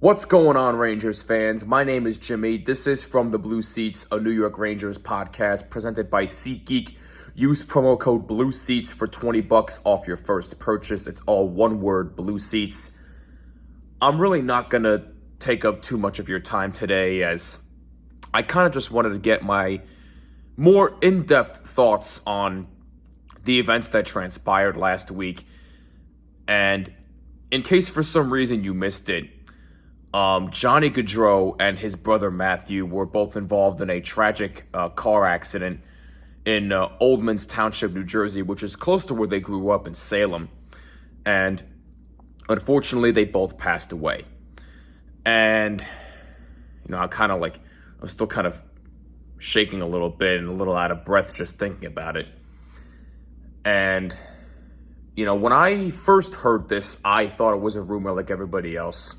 What's going on, Rangers fans? My name is Jimmy. This is From the Blue Seats, a New York Rangers podcast presented by SeatGeek. Use promo code BLUESEATS for $20 off your first purchase. It's all one word, Blue Seats. I'm really not going to take up too much of your time today, as I kind of just wanted to get my more in-depth thoughts on the events that transpired last week. And in case for some reason you missed it, Johnny Gaudreau and his brother Matthew were both involved in a tragic car accident in Oldman's Township, New Jersey, which is close to where they grew up in Salem. And unfortunately, they both passed away. And, I'm still kind of shaking a little bit and a little out of breath just thinking about it. And, when I first heard this, I thought it was a rumor like everybody else.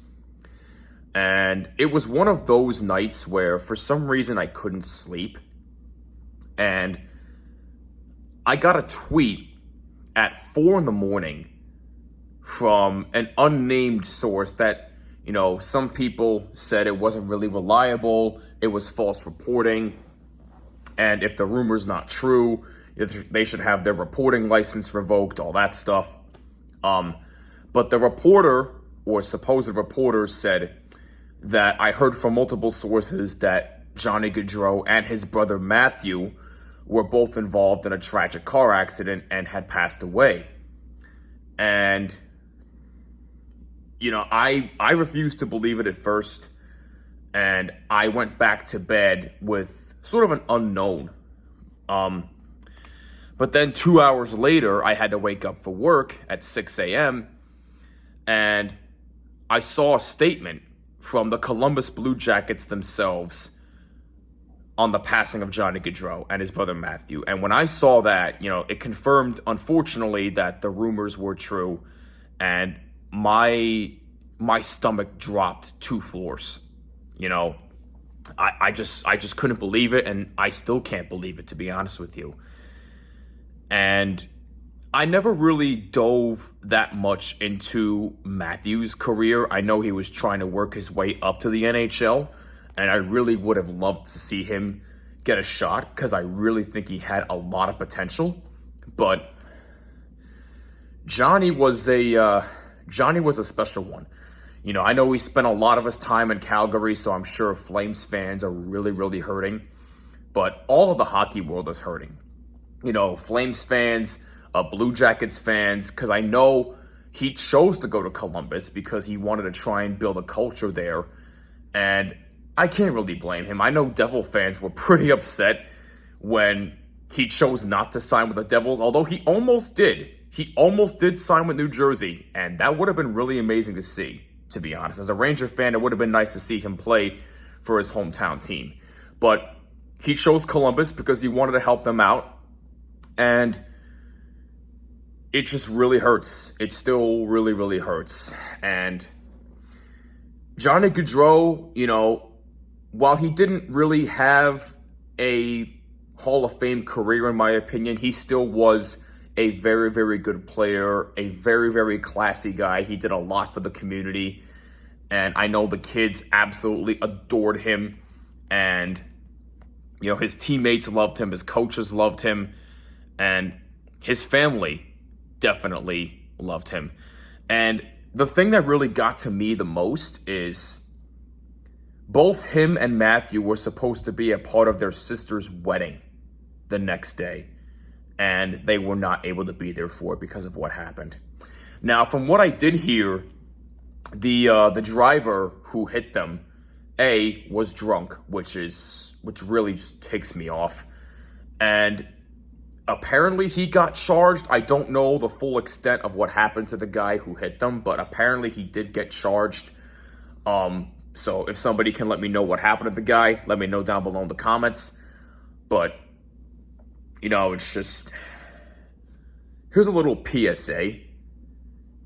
And it was one of those nights where, for some reason, I couldn't sleep. And I got a tweet at 4 a.m. from an unnamed source that, some people said it wasn't really reliable. It was false reporting. And if the rumor's not true, they should have their reporting license revoked, all that stuff. But the reporter, or supposed reporter, said that I heard from multiple sources that Johnny Gaudreau and his brother Matthew were both involved in a tragic car accident and had passed away. And, I refused to believe it at first, and I went back to bed with sort of an unknown. But then 2 hours later, I had to wake up for work at 6 a.m., and I saw a statement from the Columbus Blue Jackets themselves on the passing of Johnny Gaudreau and his brother Matthew. And when I saw that, it confirmed, unfortunately, that the rumors were true, and my stomach dropped 2 floors. I just couldn't believe it, and I still can't believe it, to be honest with you. And I never really dove that much into Matthew's career. I know he was trying to work his way up to the NHL, and I really would have loved to see him get a shot because I really think he had a lot of potential. But Johnny was a special one. I know he spent a lot of his time in Calgary, so I'm sure Flames fans are really, really hurting. But all of the hockey world is hurting. Flames fans, Blue Jackets fans, because I know he chose to go to Columbus because he wanted to try and build a culture there. And I can't really blame him. I know Devil fans were pretty upset when he chose not to sign with the Devils, although he almost did. He almost did sign with New Jersey, and that would have been really amazing to see, to be honest. As a Ranger fan, it would have been nice to see him play for his hometown team. But he chose Columbus because he wanted to help them out. And it just really hurts. It still really, really hurts. And Johnny Gaudreau, while he didn't really have a Hall of Fame career, in my opinion, he still was a very, very good player, a very, very classy guy. He did a lot for the community. And I know the kids absolutely adored him. And, his teammates loved him. His coaches loved him. And his family definitely loved him. And the thing that really got to me the most is both him and Matthew were supposed to be a part of their sister's wedding the next day, and they were not able to be there for it because of what happened. Now, from what I did hear, the driver who hit them, was drunk, which really just takes me off. And apparently he got charged. I don't know the full extent of what happened to the guy who hit them, but apparently he did get charged. So if somebody can let me know what happened to the guy, let me know down below in the comments. But, it's just, here's a little PSA.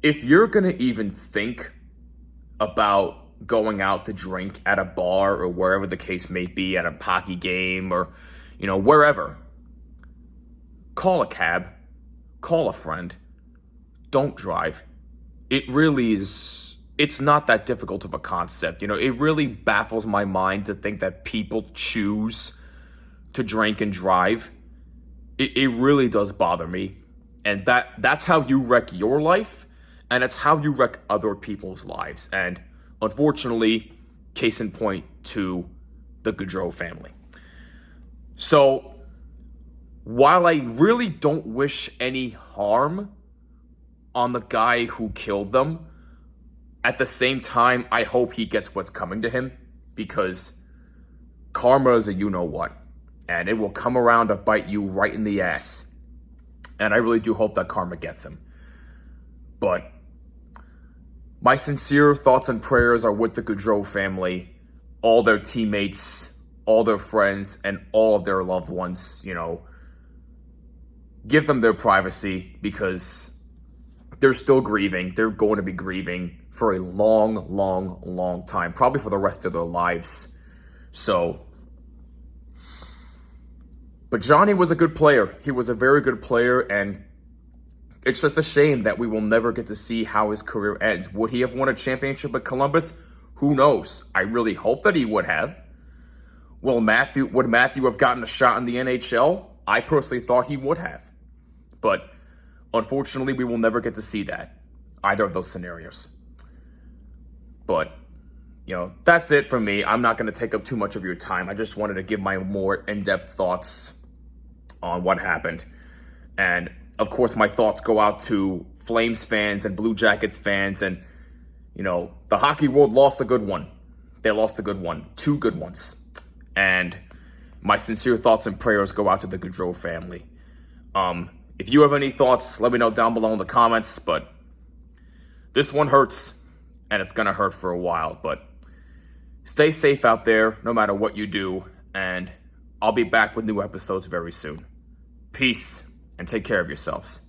If you're going to even think about going out to drink at a bar or wherever the case may be, at a hockey game or, wherever, call a cab, call a friend, don't drive. It really is it's not that difficult of a concept. It really baffles my mind to think that people choose to drink and drive. It really does bother me. And that's how you wreck your life, and it's how you wreck other people's lives. And unfortunately, case in point to the Gaudreau family. So while I really don't wish any harm on the guy who killed them, at the same time, I hope he gets what's coming to him, because karma is a you-know-what, and it will come around to bite you right in the ass. And I really do hope that karma gets him. But my sincere thoughts and prayers are with the Gaudreau family, all their teammates, all their friends, and all of their loved ones. Give them their privacy, because they're still grieving. They're going to be grieving for a long, long, long time, probably for the rest of their lives. But Johnny was a good player. He was a very good player, and it's just a shame that we will never get to see how his career ends. Would he have won a championship at Columbus? Who knows? I really hope that he would have. Would Matthew have gotten a shot in the NHL? I personally thought he would have. But unfortunately, we will never get to see that, either of those scenarios. But, that's it for me. I'm not going to take up too much of your time. I just wanted to give my more in-depth thoughts on what happened. And, of course, my thoughts go out to Flames fans and Blue Jackets fans. And, the hockey world lost a good one. They lost a good one. 2 good ones. And my sincere thoughts and prayers go out to the Gaudreau family. If you have any thoughts, let me know down below in the comments. But this one hurts, and it's going to hurt for a while. But stay safe out there, no matter what you do. And I'll be back with new episodes very soon. Peace, and take care of yourselves.